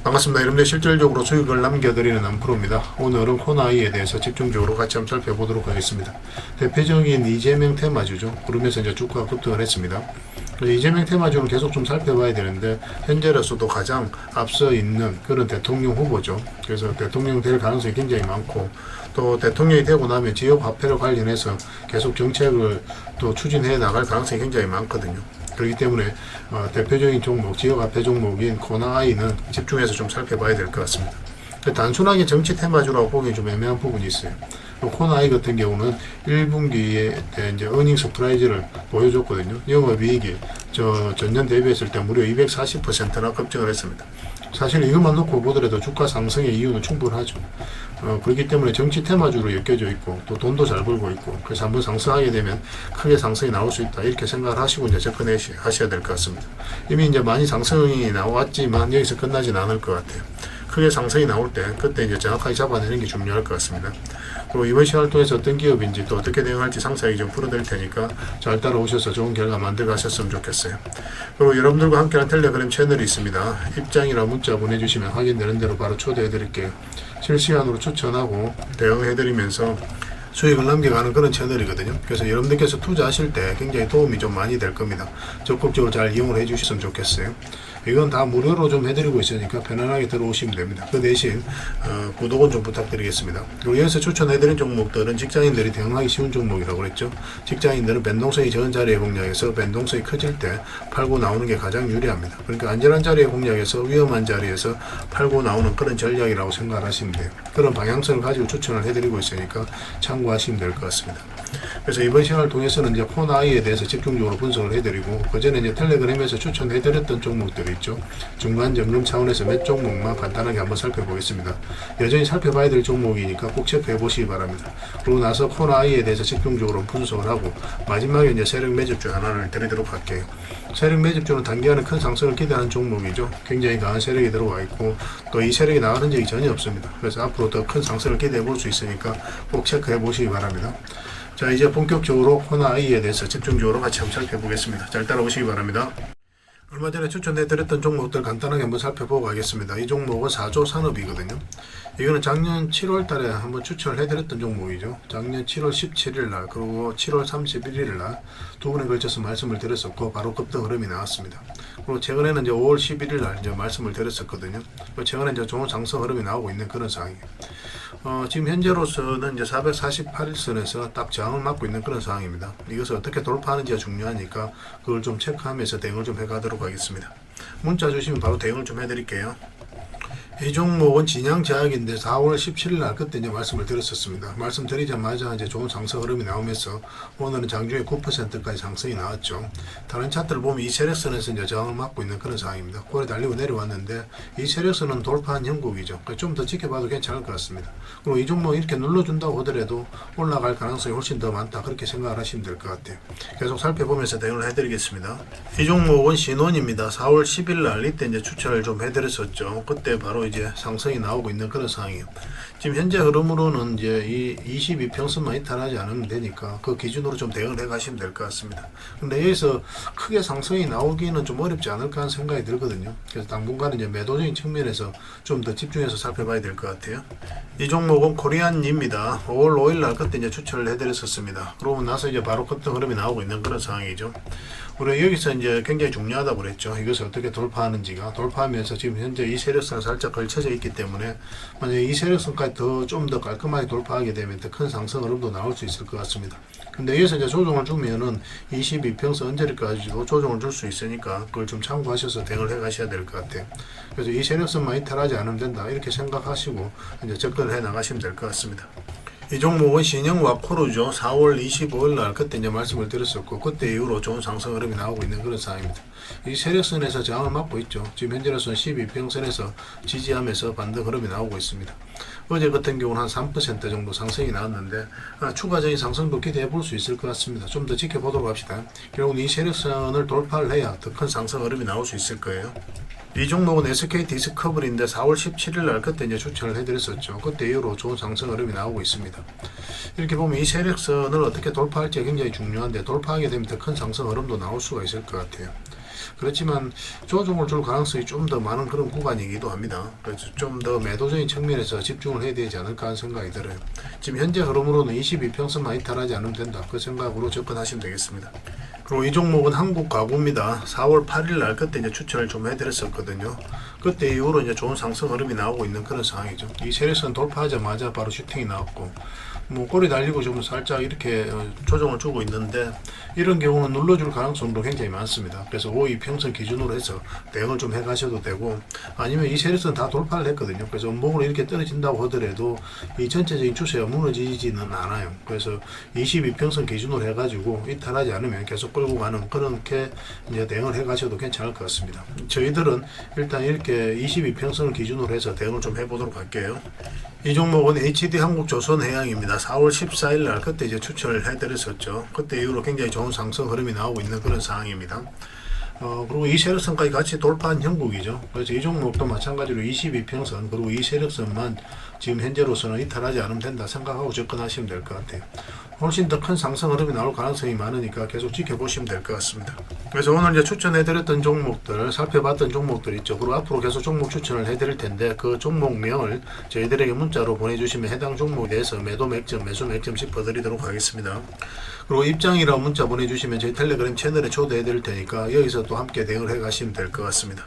반갑습니다. 여러분들 실질적으로 수익을 남겨드리는 남프로입니다. 오늘은 코나이에 대해서 집중적으로 같이 한번 살펴보도록 하겠습니다. 대표적인 이재명 테마주죠. 그러면서 이제 주가가 급등을 했습니다. 이재명 테마주는 계속 좀 살펴봐야 되는데 현재로서도 가장 앞서 있는 그런 대통령 후보죠. 그래서 대통령 될 가능성이 굉장히 많고 또 대통령이 되고 나면 지역 화폐를 관련해서 계속 정책을 또 추진해 나갈 가능성이 굉장히 많거든요. 그렇기 때문에 대표적인 종목, 지역화폐 종목인 코나이는 집중해서 좀 살펴봐야 될 것 같습니다. 단순하게 정치 테마주라고 보기 좀 애매한 부분이 있어요. 코나이 같은 경우는 1분기에 이제 어닝 서프라이즈를 보여줬거든요. 영업이익이 전년 대비했을 때 무려 240%나 급증을 했습니다. 사실 이것만 놓고 보더라도 주가 상승의 이유는 충분하죠. 그렇기 때문에 정치 테마주로 엮여져 있고 또 돈도 잘 벌고 있고 그래서 한번 상승하게 되면 크게 상승이 나올 수 있다 이렇게 생각을 하시고 이제 접근하셔야 될 것 같습니다. 이미 이제 많이 상승이 나왔지만 여기서 끝나진 않을 것 같아요. 크게 상승이 나올 때 그때 이제 정확하게 잡아내는 게 중요할 것 같습니다. 그리고 이번 시간을 통해서 어떤 기업인지 또 어떻게 대응할지 상세하게 좀 풀어드릴 테니까 잘 따라오셔서 좋은 결과 만들어 가셨으면 좋겠어요. 그리고 여러분들과 함께하는 텔레그램 채널이 있습니다. 입장이나 문자 보내주시면 확인되는 대로 바로 초대해 드릴게요. 실시간으로 추천하고 대응해 드리면서 수익을 남겨가는 그런 채널이거든요. 그래서 여러분들께서 투자하실 때 굉장히 도움이 좀 많이 될 겁니다. 적극적으로 잘 이용을 해 주셨으면 좋겠어요. 이건 다 무료로 좀 해드리고 있으니까 편안하게 들어오시면 됩니다. 그 대신 구독은 좀 부탁드리겠습니다. 그리고 여기서 추천해드린 종목들은 직장인들이 대응하기 쉬운 종목이라고 그랬죠. 직장인들은 변동성이 적은 자리에 공략해서 변동성이 커질 때 팔고 나오는 게 가장 유리합니다. 그러니까 안전한 자리에 공략해서 위험한 자리에서 팔고 나오는 그런 전략이라고 생각하시면 돼요. 그런 방향성을 가지고 추천을 해드리고 있으니까 참고하시면 될 것 같습니다. 그래서 이번 시간을 통해서는 이제 코나이에 대해서 집중적으로 분석을 해드리고 그전에 이제 텔레그램에서 추천해드렸던 종목들이 있죠. 중간 점검 차원에서 몇 종목만 간단하게 한번 살펴보겠습니다. 여전히 살펴봐야 될 종목이니까 꼭 체크해 보시기 바랍니다. 그러고 나서 코나이에 대해서 집중적으로 분석을 하고 마지막에 이제 세력 매집주 하나를 드리도록 할게요. 세력 매집주는 단기간에 큰 상승을 기대하는 종목이죠. 굉장히 강한 세력이 들어와 있고 또 이 세력이 나가는 적이 전혀 없습니다. 그래서 앞으로 더 큰 상승을 기대해 볼 수 있으니까 꼭 체크해 보시기 바랍니다. 자, 이제 본격적으로 코나이에 대해서 집중적으로 같이 한번 살펴보겠습니다. 잘 따라오시기 바랍니다. 얼마 전에 추천해드렸던 종목들 간단하게 한번 살펴보고 가겠습니다. 이 종목은 4조 산업이거든요. 이거는 작년 7월 달에 한번 추천을 해드렸던 종목이죠. 작년 7월 17일 날 그리고 7월 31일 날 두 번에 걸쳐서 말씀을 드렸었고 바로 급등 흐름이 나왔습니다. 그리고 최근에는 이제 5월 11일 날 이제 말씀을 드렸었거든요. 최근에 이제 좋은 상승 흐름이 나오고 있는 그런 상황이에요. 지금 현재로서는 이제 448일선에서 딱 저항을 맞고 있는 그런 상황입니다. 이것을 어떻게 돌파하는지가 중요하니까 그걸 좀 체크하면서 대응을 좀 해가도록 하겠습니다. 문자 주시면 바로 대응을 좀 해드릴게요. 이 종목은 진양제약인데 4월 17일 날 그때 이제 말씀을 드렸었습니다. 말씀드리자마자 이제 좋은 상승 흐름이 나오면서 오늘은 장중에 9%까지 상승이 나왔죠. 다른 차트를 보면 이 세력선에서 이제 저항을 맞고 있는 그런 상황입니다. 고래 달리고 내려왔는데 이 세력선은 돌파한 형국이죠. 좀 더 지켜봐도 괜찮을 것 같습니다. 그리고 이 종목 이렇게 눌러준다고 하더라도 올라갈 가능성이 훨씬 더 많다 그렇게 생각을 하시면 될 것 같아요. 계속 살펴보면서 대응을 해드리겠습니다. 이 종목은 신원입니다. 4월 10일 날 이때 이제 추천을 좀 해드렸었죠. 그때 바로 이제 상승이 나오고 있는 그런 상황이에요. 지금 현재 흐름으로는 이제 이 22평선만 이탈하지 않으면 되니까 그 기준으로 좀 대응을 해 가시면 될 것 같습니다. 근데 여기서 크게 상승이 나오기는 좀 어렵지 않을까 하는 생각이 들거든요. 그래서 당분간은 이제 매도적인 측면에서 좀 더 집중해서 살펴봐야 될 것 같아요. 이 종목은 코리안입니다. 5월 5일 날 그때 이제 추천을 해드렸었습니다. 그러고 나서 이제 바로 급등 흐름이 나오고 있는 그런 상황이죠. 우리 여기서 이제 굉장히 중요하다고 그랬죠. 이것을 어떻게 돌파하는지가 돌파하면서 지금 현재 이 세력선 살짝 걸쳐져 있기 때문에 만약에 이 세력선까지 좀 더 깔끔하게 돌파하게 되면 더 큰 상승 흐름도 나올 수 있을 것 같습니다. 근데 여기서 이제 조정을 주면은 22평선 언저리까지도 조정을 줄 수 있으니까 그걸 좀 참고하셔서 대응을 해 가셔야 될 것 같아요. 그래서 이 세력선만 이탈하지 않으면 된다 이렇게 생각하시고 이제 접근을 해 나가시면 될 것 같습니다. 이 종목은 신형 와코르죠. 4월 25일 날 그때 이제 말씀을 드렸었고 그때 이후로 좋은 상승 흐름이 나오고 있는 그런 상황입니다. 이 세력선에서 저항을 맞고 있죠. 지금 현재로서는 12평선에서 지지하면서 반등 흐름이 나오고 있습니다. 어제 같은 경우는 한 3% 정도 상승이 나왔는데 추가적인 상승도 기대해 볼 수 있을 것 같습니다. 좀 더 지켜보도록 합시다. 결국은 이 세력선을 돌파를 해야 더 큰 상승 흐름이 나올 수 있을 거예요. 이 종목은 SK 디스커버리인데 4월 17일 날 그때 이제 추천을 해드렸었죠. 그때 이후로 좋은 상승 흐름이 나오고 있습니다. 이렇게 보면 이 세력선을 어떻게 돌파할지 굉장히 중요한데 돌파하게 되면 더 큰 상승 흐름도 나올 수가 있을 것 같아요. 그렇지만 조정을 줄 가능성이 좀 더 많은 그런 구간이기도 합니다. 그래서 좀 더 매도적인 측면에서 집중을 해야 되지 않을까 하는 생각이 들어요. 지금 현재 흐름으로는 22평선만 이탈하지 않으면 된다, 그 생각으로 접근하시면 되겠습니다. 그리고 이 종목은 한국 가구입니다. 4월 8일 날 그때 이제 추천을 좀 해드렸었거든요. 그때 이후로 이제 좋은 상승 흐름이 나오고 있는 그런 상황이죠. 이 세력선 돌파하자마자 바로 슈팅이 나왔고, 뭐 꼬리 달리고 좀 살짝 이렇게 조정을 주고 있는데, 이런 경우는 눌러줄 가능성도 굉장히 많습니다. 그래서 52평선 기준으로 해서 대응을 좀 해가셔도 되고, 아니면 이 세력선 다 돌파를 했거든요. 그래서 원목으로 이렇게 떨어진다고 하더라도 이 전체적인 추세가 무너지지는 않아요. 그래서 22평선 기준으로 해가지고 이탈하지 않으면 계속 끌고 가는 그렇게 이제 대응을 해가셔도 괜찮을 것 같습니다. 저희들은 일단 이렇게 22평선을 기준으로 해서 대응을 좀 해보도록 할게요. 이 종목은 HD 한국조선해양입니다. 4월 14일 날 그때 이제 추천을 해드렸었죠. 그때 이후로 굉장히 좋은 상승 흐름이 나오고 있는 그런 상황입니다. 그리고 이 세력선까지 같이 돌파한 형국이죠. 그래서 이 종목도 마찬가지로 22평선 그리고 이 세력선만 지금 현재로서는 이탈하지 않으면 된다 생각하고 접근하시면 될 것 같아요. 훨씬 더 큰 상승 흐름이 나올 가능성이 많으니까 계속 지켜보시면 될 것 같습니다. 그래서 오늘 이제 추천해드렸던 종목들, 살펴봤던 종목들 있죠. 그리고 앞으로 계속 종목 추천을 해드릴 텐데 그 종목명을 저희들에게 문자로 보내주시면 해당 종목에 대해서 매도 맥점, 매수 맥점 짚어드리도록 하겠습니다. 그리고 입장이라고 문자 보내주시면 저희 텔레그램 채널에 초대해드릴 테니까 여기서 또 함께 대응을 해가시면 될 것 같습니다.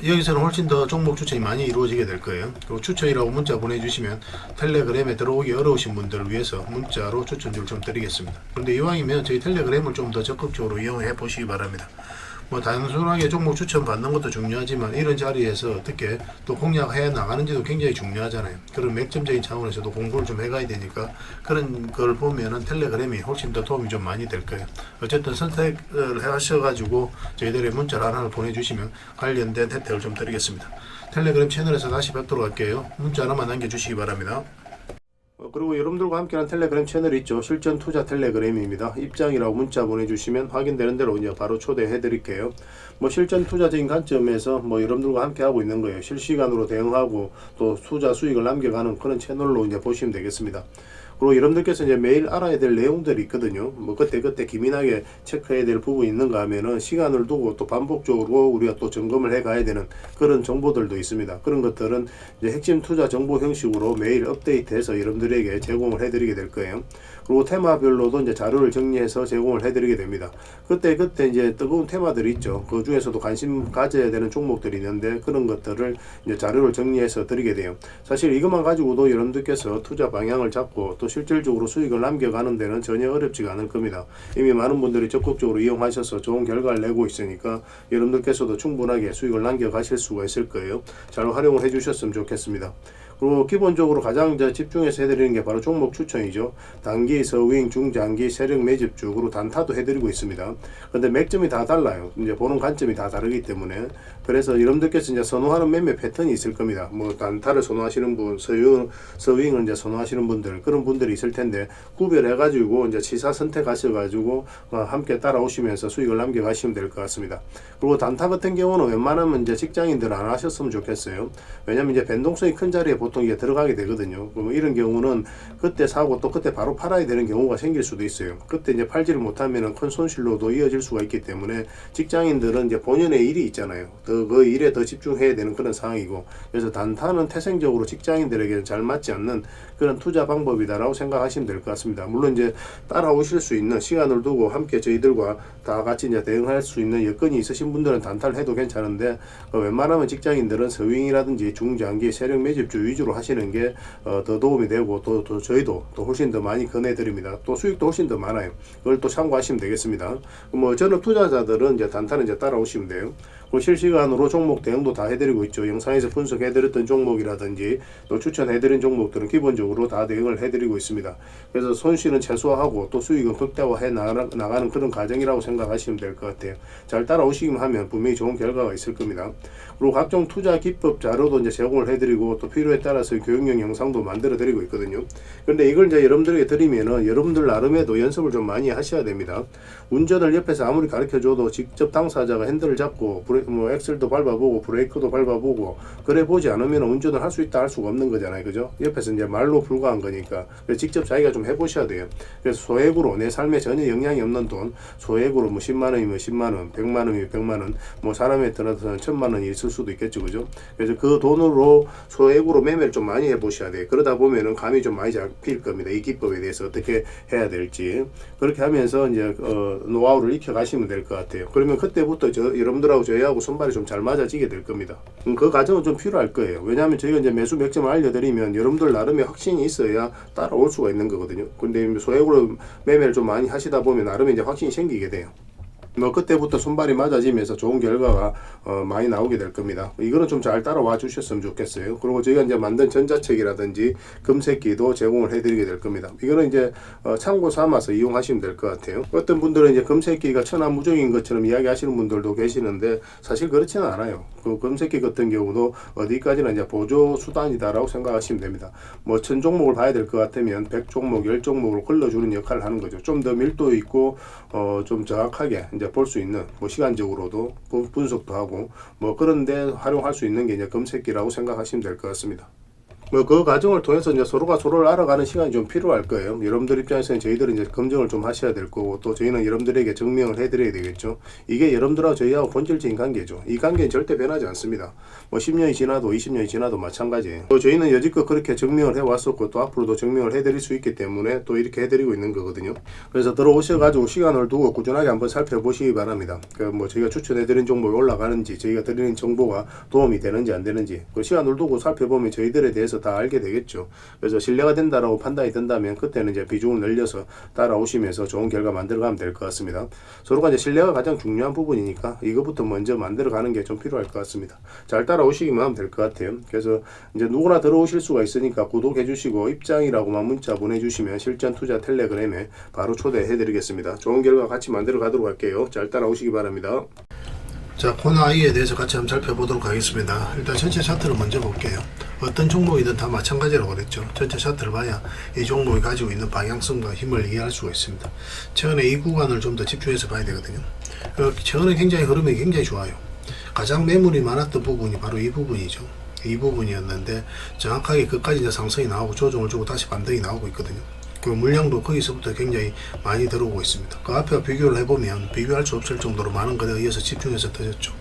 여기서는 훨씬 더 종목 추천이 많이 이루어지게 될 거예요. 그리고 추천이라고 문자 보내주시면 텔레그램에 들어오기 어려우신 분들을 위해서 문자로 추천주를 좀 드리겠습니다. 그런데 이왕이면 저희 텔레그램을 좀 더 적극적으로 이용해 보시기 바랍니다. 뭐 단순하게 종목 추천 받는 것도 중요하지만 이런 자리에서 어떻게 또 공략해 나가는지도 굉장히 중요하잖아요. 그런 맥점적인 차원에서도 공부를 좀 해가야 되니까 그런 걸 보면은 텔레그램이 훨씬 더 도움이 좀 많이 될 거예요. 어쨌든 선택을 하셔가지고 저희들의 문자를 하나 보내주시면 관련된 혜택을 좀 드리겠습니다. 텔레그램 채널에서 다시 뵙도록 할게요. 문자 하나만 남겨주시기 바랍니다. 그리고 여러분들과 함께하는 텔레그램 채널이 있죠. 실전 투자 텔레그램입니다. 입장이라고 문자 보내주시면 확인되는 대로 그냥 바로 초대해 드릴게요. 뭐 실전 투자적인 관점에서 뭐 여러분들과 함께 하고 있는 거예요. 실시간으로 대응하고 또 투자 수익을 남겨가는 그런 채널로 이제 보시면 되겠습니다. 그리고 여러분들께서 이제 매일 알아야 될 내용들이 있거든요. 뭐 그때 기민하게 체크해야 될 부분이 있는가 하면은 시간을 두고 또 반복적으로 우리가 또 점검을 해 가야 되는 그런 정보들도 있습니다. 그런 것들은 이제 핵심 투자 정보 형식으로 매일 업데이트해서 여러분들에게 제공을 해 드리게 될 거예요. 그리고 테마별로도 이제 자료를 정리해서 제공을 해 드리게 됩니다. 그때 이제 뜨거운 테마들이 있죠. 그 중에서도 관심 가져야 되는 종목들이 있는데 그런 것들을 이제 자료를 정리해서 드리게 돼요. 사실 이것만 가지고도 여러분들께서 투자 방향을 잡고 또 실질적으로 수익을 남겨가는 데는 전혀 어렵지가 않을 겁니다. 이미 많은 분들이 적극적으로 이용하셔서 좋은 결과를 내고 있으니까 여러분들께서도 충분하게 수익을 남겨가실 수가 있을 거예요. 잘 활용을 해주셨으면 좋겠습니다. 그리고 기본적으로 가장 집중해서 해드리는 게 바로 종목 추천이죠. 단기, 서윙, 중장기, 세력 매집주, 그리고 단타도 해드리고 있습니다. 근데 맥점이 다 달라요. 이제 보는 관점이 다 다르기 때문에. 그래서 여러분들께서 이제 선호하는 매매 패턴이 있을 겁니다. 뭐 단타를 선호하시는 분, 서윙을 이제 선호하시는 분들, 그런 분들이 있을 텐데 구별해가지고 이제 치사 선택하셔가지고 함께 따라오시면서 수익을 남겨가시면 될 것 같습니다. 그리고 단타 같은 경우는 웬만하면 이제 직장인들 안 하셨으면 좋겠어요. 왜냐면 이제 변동성이 큰 자리에 보통 이게 들어가게 되거든요. 그럼 이런 경우는 그때 사고 또 그때 바로 팔아야 되는 경우가 생길 수도 있어요. 그때 이제 팔지를 못하면 큰 손실로도 이어질 수가 있기 때문에 직장인들은 이제 본연의 일이 있잖아요. 그 일에 더 집중해야 되는 그런 상황이고, 그래서 단타는 태생적으로 직장인들에게 잘 맞지 않는 그런 투자 방법이다라고 생각하시면 될 것 같습니다. 물론 이제 따라오실 수 있는 시간을 두고 함께 저희들과 다 같이 이제 대응할 수 있는 여건이 있으신 분들은 단타를 해도 괜찮은데 웬만하면 직장인들은 서윙이라든지 중장기 세력 매집주 위주로 하시는 게 더 도움이 되고 또 저희도 또 훨씬 더 많이 권해드립니다. 또 수익도 훨씬 더 많아요. 그걸 또 참고하시면 되겠습니다. 뭐 저는 투자자들은 이제 단타는 이제 따라오시면 돼요. 실시간으로 종목 대응도 다 해드리고 있죠. 영상에서 분석해드렸던 종목이라든지 또 추천해드린 종목들은 기본적으로 다 대응을 해드리고 있습니다. 그래서 손실은 최소화하고 또 수익은 극대화해 나가는 그런 과정이라고 생각하시면 될 것 같아요. 잘 따라오시기만 하면 분명히 좋은 결과가 있을 겁니다. 그리고 각종 투자 기법 자료도 이제 제공을 해드리고 또 필요에 따라서 교육용 영상도 만들어 드리고 있거든요. 그런데 이걸 이제 여러분들에게 드리면은 여러분들 나름에도 연습을 좀 많이 하셔야 됩니다. 운전을 옆에서 아무리 가르쳐 줘도 직접 당사자가 핸들을 잡고 뭐 엑셀도 밟아보고 브레이크도 밟아보고 그래 보지 않으면 운전을 할 수 있다 할 수가 없는 거잖아요. 그죠? 옆에서 이제 말로 불과한 거니까 직접 자기가 좀 해보셔야 돼요. 그래서 소액으로 내 삶에 전혀 영향이 없는 돈, 소액으로 뭐 10만 원이면 10만 원, 100만 원이면 100만 원, 뭐 사람에 따라서는 1000만 원이 있을 수도 있겠죠. 그죠? 그래서 그 돈으로 소액으로 매매를 좀 많이 해보셔야 돼요. 그러다 보면은 감이 좀 많이 잡힐 겁니다. 이 기법에 대해서 어떻게 해야 될지. 그렇게 하면서 이제 노하우를 익혀가시면 될 것 같아요. 그러면 그때부터 여러분들하고 저희하고 손발이 좀 잘 맞아지게 될 겁니다. 그 과정은 좀 필요할 거예요. 왜냐하면 저희가 이제 매수 맥점을 알려드리면 여러분들 나름의 확신이 있어야 따라올 수가 있는 거거든요. 근데 소액으로 매매를 좀 많이 하시다 보면 나름의 이제 확신이 생기게 돼요. 뭐 그때부터 손발이 맞아지면서 좋은 결과가 많이 나오게 될 겁니다. 이거는 좀 잘 따라와 주셨으면 좋겠어요. 그리고 저희가 이제 만든 전자책이라든지 금색기도 제공을 해드리게 될 겁니다. 이거는 이제 참고 삼아서 이용하시면 될 것 같아요. 어떤 분들은 이제 금색기가 천하무적인 것처럼 이야기하시는 분들도 계시는데 사실 그렇지는 않아요. 그 금색기 같은 경우도 어디까지나 이제 보조 수단이다라고 생각하시면 됩니다. 뭐 1000종목을 봐야 될 것 같으면 100종목, 10종목을 걸러주는 역할을 하는 거죠. 좀 더 밀도 있고 좀 정확하게 이제 볼 수 있는 뭐 시간적으로도 분석도 하고 뭐 그런데 활용할 수 있는 게 이제 금색기라고 생각하시면 될 것 같습니다. 뭐 그 과정을 통해서 이제 서로가 서로를 알아가는 시간이 좀 필요할 거예요. 여러분들 입장에서는 저희들은 이제 검증을 좀 하셔야 될 거고 또 저희는 여러분들에게 증명을 해드려야 되겠죠. 이게 여러분들하고 저희하고 본질적인 관계죠. 이 관계는 절대 변하지 않습니다. 뭐 10년이 지나도 20년이 지나도 마찬가지예요. 또 저희는 여지껏 그렇게 증명을 해왔었고 또 앞으로도 증명을 해드릴 수 있기 때문에 또 이렇게 해드리고 있는 거거든요. 그래서 들어오셔가지고 시간을 두고 꾸준하게 한번 살펴보시기 바랍니다. 그 뭐 저희가 추천해드린 종목이 올라가는지 저희가 드리는 정보가 도움이 되는지 안 되는지 그 시간을 두고 살펴보면 저희들에 대해서 다 알게 되겠죠. 그래서 신뢰가 된다라고 판단이 된다면 그때는 이제 비중을 늘려서 따라오시면서 좋은 결과 만들어가면 될 것 같습니다. 서로가 이제 신뢰가 가장 중요한 부분이니까 이것부터 먼저 만들어가는 게 좀 필요할 것 같습니다. 잘 따라오시기만 하면 될 것 같아요. 그래서 이제 누구나 들어오실 수가 있으니까 구독해 주시고 입장이라고만 문자 보내주시면 실전 투자 텔레그램에 바로 초대해 드리겠습니다. 좋은 결과 같이 만들어 가도록 할게요. 잘 따라오시기 바랍니다. 자, 코나이에 대해서 같이 한번 살펴보도록 하겠습니다. 일단 전체 차트를 먼저 볼게요. 어떤 종목이든 다 마찬가지라고 그랬죠. 전체 차트를 봐야 이 종목이 가지고 있는 방향성과 힘을 이해할 수가 있습니다. 최근에 이 구간을 좀 더 집중해서 봐야 되거든요. 최근에 굉장히 흐름이 굉장히 좋아요. 가장 매물이 많았던 부분이 바로 이 부분이죠. 이 부분이었는데 정확하게 끝까지 이제 상승이 나오고 조정을 주고 다시 반등이 나오고 있거든요. 그 물량도 거기서부터 굉장히 많이 들어오고 있습니다. 그 앞에 비교를 해보면 비교할 수 없을 정도로 많은 것에 의해서 집중해서 터졌죠.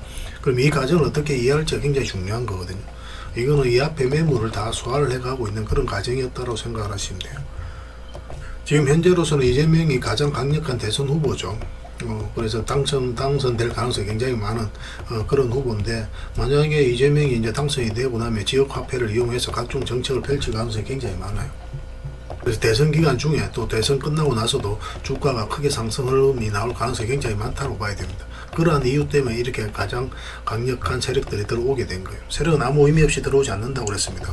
그럼 이 과정을 어떻게 이해할지가 굉장히 중요한 거거든요. 이거는 이 앞에 매물을 다 소화를 해가고 있는 그런 과정이었다고 생각을 하시면 돼요. 지금 현재로서는 이재명이 가장 강력한 대선 후보죠. 그래서 당선될 가능성이 굉장히 많은 그런 후보인데 만약에 이재명이 이제 당선이 되고 나면 지역 화폐를 이용해서 각종 정책을 펼칠 가능성이 굉장히 많아요. 그래서 대선 기간 중에 또 대선 끝나고 나서도 주가가 크게 상승 흐름이 나올 가능성이 굉장히 많다고 봐야 됩니다. 그러한 이유 때문에 이렇게 가장 강력한 세력들이 들어오게 된 거예요. 세력은 아무 의미 없이 들어오지 않는다고 그랬습니다.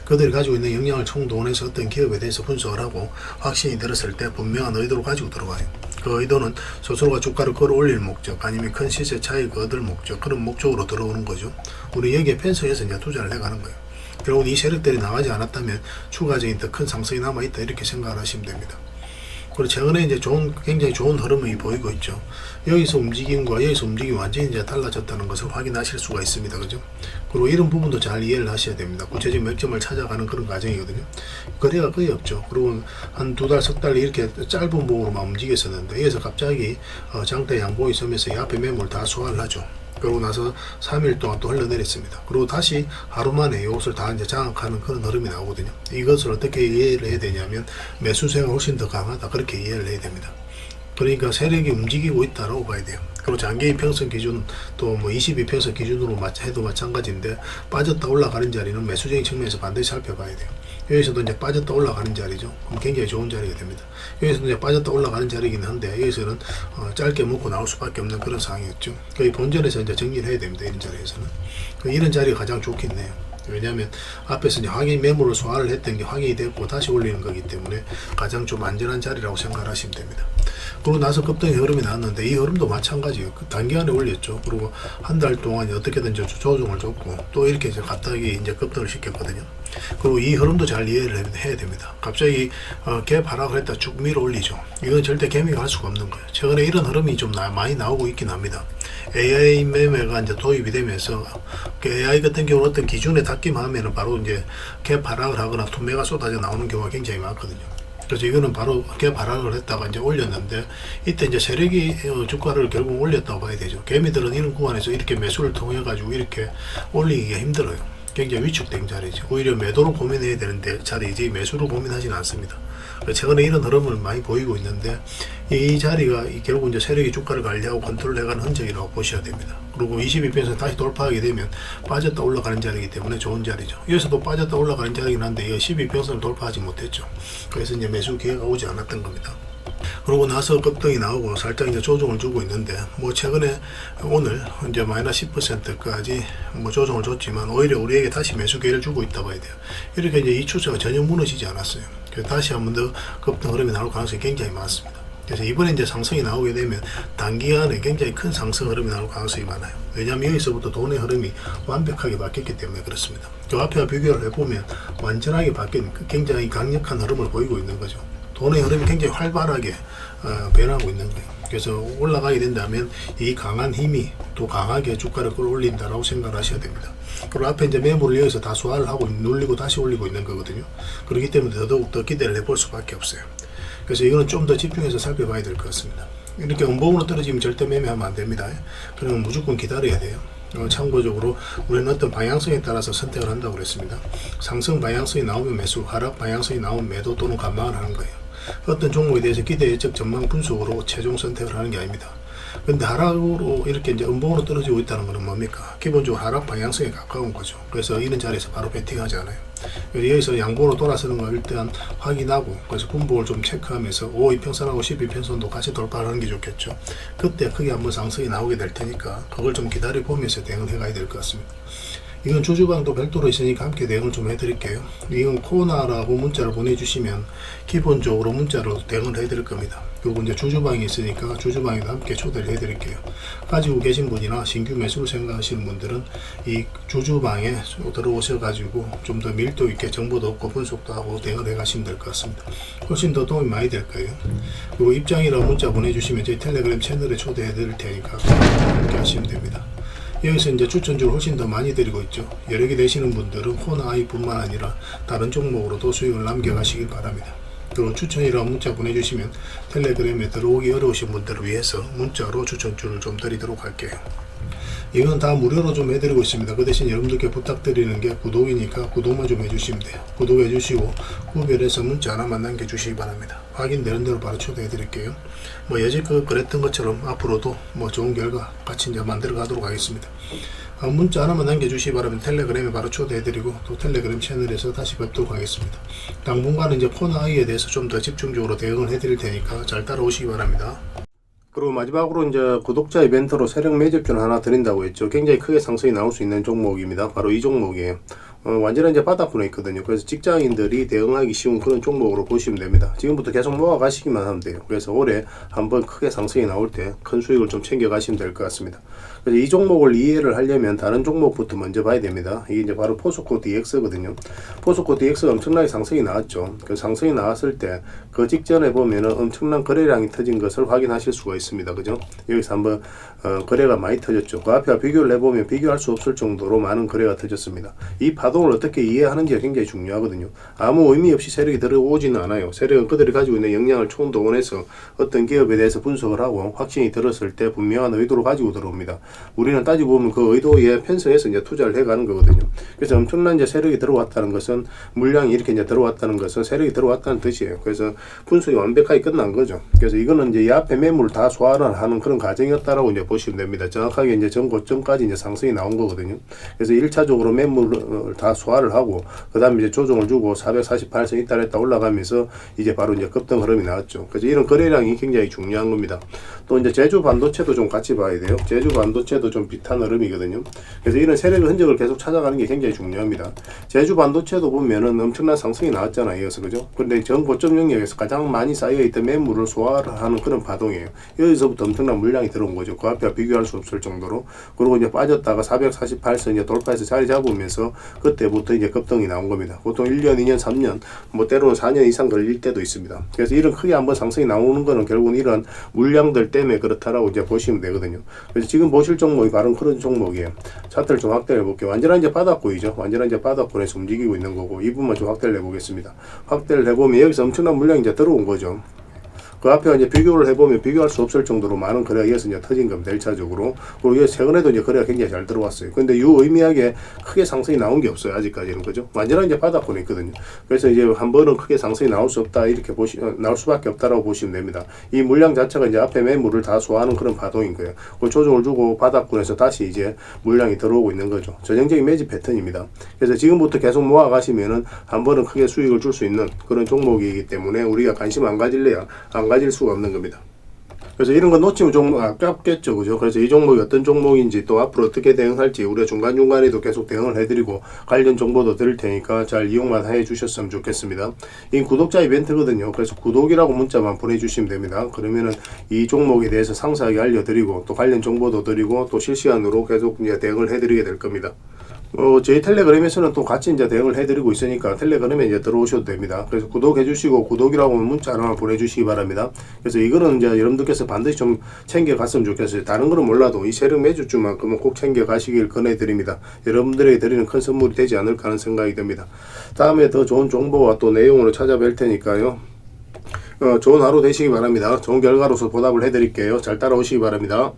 그들이 가지고 있는 역량을 총동원해서 어떤 기업에 대해서 분석을 하고 확신이 들었을 때 분명한 의도를 가지고 들어와요. 그 의도는 스스로가 주가를 끌어올릴 목적 아니면 큰 시세 차익을 얻을 목적 그런 목적으로 들어오는 거죠. 우리 여기에 편성해서 이제 투자를 해가는 거예요. 결국은 이 세력들이 나가지 않았다면 추가적인 더 큰 상승이 남아있다 이렇게 생각을 하시면 됩니다. 그리고 최근에 이제 굉장히 좋은 흐름이 보이고 있죠. 여기서 움직임과 여기서 움직임이 완전히 이제 달라졌다는 것을 확인하실 수가 있습니다. 그죠? 그리고 이런 부분도 잘 이해를 하셔야 됩니다. 구체적인 맥점을 찾아가는 그런 과정이거든요. 거래가 거의 없죠. 그리고 한 두 달, 석 달 이렇게 짧은 부분으로만 움직였었는데 여기서 갑자기 장대 양봉이 서면서 이 앞에 매물 다 소화를 하죠. 그러고 나서 3일 동안 또 흘러내렸습니다. 그리고 다시 하루 만에 이것을 다 이제 장악하는 그런 흐름이 나오거든요. 이것을 어떻게 이해를 해야 되냐면 매수세가 훨씬 더 강하다. 그렇게 이해를 해야 됩니다. 그러니까 세력이 움직이고 있다라고 봐야 돼요. 그리고 장기 평선 기준 또 뭐 22평선 기준으로 해도 마찬가지인데 빠졌다 올라가는 자리는 매수적인 측면에서 반드시 살펴봐야 돼요. 여기서도 이제 빠졌다 올라가는 자리죠. 그럼 굉장히 좋은 자리가 됩니다. 여기서도 이제 빠졌다 올라가는 자리이긴 한데 여기서는 짧게 먹고 나올 수밖에 없는 그런 상황이었죠. 거의 본전에서 이제 정리를 해야 됩니다. 이런 자리에서는. 이런 자리가 가장 좋겠네요. 왜냐하면 앞에서 이제 확인 매물을 소화를 했던 게 확인이 됐고 다시 올리는 거기 때문에 가장 좀 안전한 자리라고 생각을 하시면 됩니다. 그러고 나서 급등의 흐름이 나왔는데 이 흐름도 마찬가지예요. 단기간에 올렸죠. 그리고 한 달 동안 어떻게든 조정을 줬고 또 이렇게 이제 갑자기 이제 급등을 시켰거든요. 그리고 이 흐름도 잘 이해를 해야 됩니다. 갑자기 갭 하락을 했다 쭉 밀어 올리죠. 이건 절대 개미가 할 수가 없는 거예요. 최근에 이런 흐름이 좀 많이 나오고 있긴 합니다. AI 매매가 이제 도입이 되면서 그 AI 같은 경우는 어떤 기준에 닿기만 하면은 바로 이제 갭 하락을 하거나 투매가 쏟아져 나오는 경우가 굉장히 많거든요. 그래서 이거는 바로 갭 하락을 했다가 이제 올렸는데, 이때 이제 세력이 주가를 결국 올렸다고 봐야 되죠. 개미들은 이런 구간에서 이렇게 매수를 통해 가지고 이렇게 올리기가 힘들어요. 굉장히 위축된 자리죠. 오히려 매도를 고민해야 되는데 자리이지 매수를 고민하지는 않습니다. 최근에 이런 흐름을 많이 보이고 있는데, 이 자리가 결국 이제 세력이 주가를 관리하고 컨트롤해가는 흔적이라고 보셔야 됩니다. 그리고 22평선 다시 돌파하게 되면 빠졌다 올라가는 자리이기 때문에 좋은 자리죠. 여기서도 빠졌다 올라가는 자리긴 한데 12평선을 돌파하지 못했죠. 그래서 이제 매수 기회가 오지 않았던 겁니다. 그러고 나서 급등이 나오고 살짝 이제 조정을 주고 있는데, 뭐 최근에 오늘 이제 마이너스 10%까지 뭐 조정을 줬지만 오히려 우리에게 다시 매수 기회를 주고 있다 봐야 돼요. 이렇게 이제 이 추세가 전혀 무너지지 않았어요. 그래서 다시 한 번 더 급등 흐름이 나올 가능성이 굉장히 많습니다. 그래서 이번에 이제 상승이 나오게 되면 단기간에 굉장히 큰 상승 흐름이 나올 가능성이 많아요. 왜냐하면 여기서부터 돈의 흐름이 완벽하게 바뀌었기 때문에 그렇습니다. 그 앞에와 비교를 해보면 완전하게 바뀐 굉장히 강력한 흐름을 보이고 있는 거죠. 돈의 흐름이 굉장히 활발하게 변하고 있는 거예요. 그래서 올라가게 된다면 이 강한 힘이 또 강하게 주가를 끌어올린다라고 생각을 하셔야 됩니다. 그리고 앞에 이제 매물을 여기서 다 소화를 하고 눌리고 다시 올리고 있는 거거든요. 그렇기 때문에 더더욱 더 기대를 해볼 수밖에 없어요. 그래서 이거는 좀 더 집중해서 살펴봐야 될 것 같습니다. 이렇게 음봉으로 떨어지면 절대 매매하면 안 됩니다. 그러면 무조건 기다려야 돼요. 참고적으로 우리는 어떤 방향성에 따라서 선택을 한다고 그랬습니다. 상승 방향성이 나오면 매수, 하락 방향성이 나오면 매도 또는 감망을 하는 거예요. 어떤 종목에 대해서 기대 예측 전망 분석으로 최종 선택을 하는 게 아닙니다. 근데 하락으로 이렇게 이제 음봉으로 떨어지고 있다는 것은 뭡니까? 기본적으로 하락 방향성에 가까운 거죠. 그래서 이런 자리에서 바로 베팅하지 않아요. 여기서 양봉으로 돌아서는 걸 일단 확인하고, 그래서 분봉을 좀 체크하면서 5이평선하고 12평선도 같이 돌파하는 게 좋겠죠. 그때 크게 한번 상승이 나오게 될 테니까 그걸 좀 기다려 보면서 대응을 해가야 될 것 같습니다. 이건 주주방도 별도로 있으니까 함께 대응을 좀 해드릴게요. 이건 코나라고 문자를 보내주시면 기본적으로 문자로 대응을 해드릴 겁니다. 그리고 이제 주주방이 있으니까 주주방에도 함께 초대를 해드릴게요. 가지고 계신 분이나 신규 매수를 생각하시는 분들은 이 주주방에 들어오셔가지고 좀 더 밀도 있게 정보도 얻고 분석도 하고 대응을 해가시면 될 것 같습니다. 훨씬 더 도움이 많이 될 거예요. 그리고 입장이라고 문자 보내주시면 저희 텔레그램 채널에 초대해드릴 테니까 함께 하시면 됩니다. 여기서 이제 추천주를 훨씬 더 많이 드리고 있죠. 여러 개 되시는 분들은 코나이 뿐만 아니라 다른 종목으로도 수익을 남겨가시길 바랍니다. 그리고 추천이라고 문자 보내주시면 텔레그램에 들어오기 어려우신 분들을 위해서 문자로 추천주를 좀 드리도록 할게요. 이건 다 무료로 좀 해드리고 있습니다. 그 대신 여러분들께 부탁드리는 게 구독이니까 구독만 좀 해주시면 돼요. 구독해주시고 구별해서 문자 하나만 남겨주시기 바랍니다. 확인되는 대로 바로 초대해드릴게요. 뭐 여지껏 그랬던 것처럼 앞으로도 뭐 좋은 결과 같이 이제 만들어 가도록 하겠습니다. 문자 하나만 남겨주시기 바라면 텔레그램에 바로 초대해드리고 또 텔레그램 채널에서 다시 뵙도록 하겠습니다. 당분간은 이제 코나이에 대해서 좀 더 집중적으로 대응을 해드릴 테니까 잘 따라오시기 바랍니다. 그리고 마지막으로 이제 구독자 이벤트로 세력 매집주를 하나 드린다고 했죠. 굉장히 크게 상승이 나올 수 있는 종목입니다. 바로 이 종목이에요. 완전히 이제 바닥권에 있거든요. 그래서 직장인들이 대응하기 쉬운 그런 종목으로 보시면 됩니다. 지금부터 계속 모아 가시기만 하면 돼요. 그래서 올해 한번 크게 상승이 나올 때 큰 수익을 좀 챙겨 가시면 될 것 같습니다. 그래서 이 종목을 이해를 하려면 다른 종목부터 먼저 봐야 됩니다. 이게 이제 바로 포스코 DX거든요. 포스코 DX가 엄청나게 상승이 나왔죠. 그 상승이 나왔을 때 그 직전에 보면은 엄청난 거래량이 터진 것을 확인하실 수가 있습니다. 그죠? 여기서 한번 거래가 많이 터졌죠. 그 앞에 비교를 해보면 비교할 수 없을 정도로 많은 거래가 터졌습니다. 이 파동을 어떻게 이해하는지가 굉장히 중요하거든요. 아무 의미 없이 세력이 들어오지는 않아요. 세력은 그들이 가지고 있는 역량을 총동원해서 어떤 기업에 대해서 분석을 하고 확신이 들었을 때 분명한 의도를 가지고 들어옵니다. 우리는 따지고 보면 그 의도에 편성해서 이제 투자를 해가는 거거든요. 그래서 엄청난 이제 세력이 들어왔다는 것은, 물량이 이렇게 이제 들어왔다는 것은 세력이 들어왔다는 뜻이에요. 그래서 분석이 완벽하게 끝난 거죠. 그래서 이거는 이제 이 앞에 매물을 다 소화를 하는 그런 과정이었다라고 이제 보시면 됩니다. 정확하게 이제 전 고점까지 이제 상승이 나온 거거든요. 그래서 1차적으로 매물을 다 소화를 하고 그 다음에 이제 조정을 주고 448선 있다 올라가면서 이제 바로 이제 급등 흐름이 나왔죠. 그래서 이런 거래량이 굉장히 중요한 겁니다. 또 이제 제주 반도체도 좀 같이 봐야 돼요. 제주 반도체도 좀 비슷한 흐름이거든요. 그래서 이런 세력의 흔적을 계속 찾아가는 게 굉장히 중요합니다. 제주 반도체도 보면은 엄청난 상승이 나왔잖아요. 이어서 그죠? 근데 전 고점 영역에서 가장 많이 쌓여있던 매물을 소화를 하는 그런 파동이에요. 여기서부터 엄청난 물량이 들어온 거죠. 그 앞에 비교할 수 없을 정도로. 그리고 이제 빠졌다가 448선 이제 돌파해서 자리 잡으면서 그때부터 이제 급등이 나온 겁니다. 보통 1년, 2년, 3년, 뭐 때로는 4년 이상 걸릴 때도 있습니다. 그래서 이런 크게 한번 상승이 나오는 거는 결국은 이런 물량들 때문에 그렇다라고 이제 보시면 되거든요. 그래서 지금 보시면 들어오실 종목이 바로 그런 종목이에요. 차트를 좀 확대해 볼게요. 완전한 이제 바닥권이죠. 완전한 이제 바닥권에서 움직이고 있는 거고, 이 부분만 좀 확대를 해보겠습니다. 확대를 해보면 여기서 엄청난 물량이 이제 들어온 거죠. 그 앞에 이제 비교를 해보면 비교할 수 없을 정도로 많은 거래가 이어서 이제 터진 겁니다. 1차적으로. 그리고 최근에도 이제 거래가 굉장히 잘 들어왔어요. 근데 유의미하게 크게 상승이 나온 게 없어요. 아직까지는. 그죠? 완전한 이제 바닥권에 있거든요. 그래서 이제 한 번은 크게 상승이 나올 수 없다. 이렇게 나올 수밖에 없다라고 보시면 됩니다. 이 물량 자체가 이제 앞에 매물을 다 소화하는 그런 파동인 거예요. 그 조정을 주고 바닥권에서 다시 이제 물량이 들어오고 있는 거죠. 전형적인 매집 패턴입니다. 그래서 지금부터 계속 모아 가시면은 한 번은 크게 수익을 줄 수 있는 그런 종목이기 때문에 우리가 관심 안 가질래야 안 가질 수가 없는 겁니다. 그래서 이런 거 놓치면 좀 아깝겠죠. 그죠? 그래서 이 종목이 어떤 종목인지 또 앞으로 어떻게 대응할지 우리가 중간중간에도 계속 대응을 해드리고 관련 정보도 드릴 테니까 잘 이용만 해 주셨으면 좋겠습니다. 이 구독자 이벤트거든요. 그래서 구독이라고 문자만 보내주시면 됩니다. 그러면은 이 종목에 대해서 상세하게 알려드리고 또 관련 정보도 드리고 또 실시간으로 계속 이제 대응을 해드리게 될 겁니다. 저희 텔레그램에서는 또 같이 이제 대응을 해드리고 있으니까 텔레그램에 이제 들어오셔도 됩니다. 그래서 구독해 주시고 구독이라고 문자 하나 보내주시기 바랍니다. 그래서 이거는 이제 여러분들께서 반드시 좀 챙겨 갔으면 좋겠어요. 다른 거는 몰라도 이 세력 매주주만큼은 꼭 챙겨 가시길 권해드립니다. 여러분들에게 드리는 큰 선물이 되지 않을까 하는 생각이 듭니다. 다음에 더 좋은 정보와 또 내용으로 찾아뵐 테니까요. 좋은 하루 되시기 바랍니다. 좋은 결과로서 보답을 해드릴게요. 잘 따라오시기 바랍니다.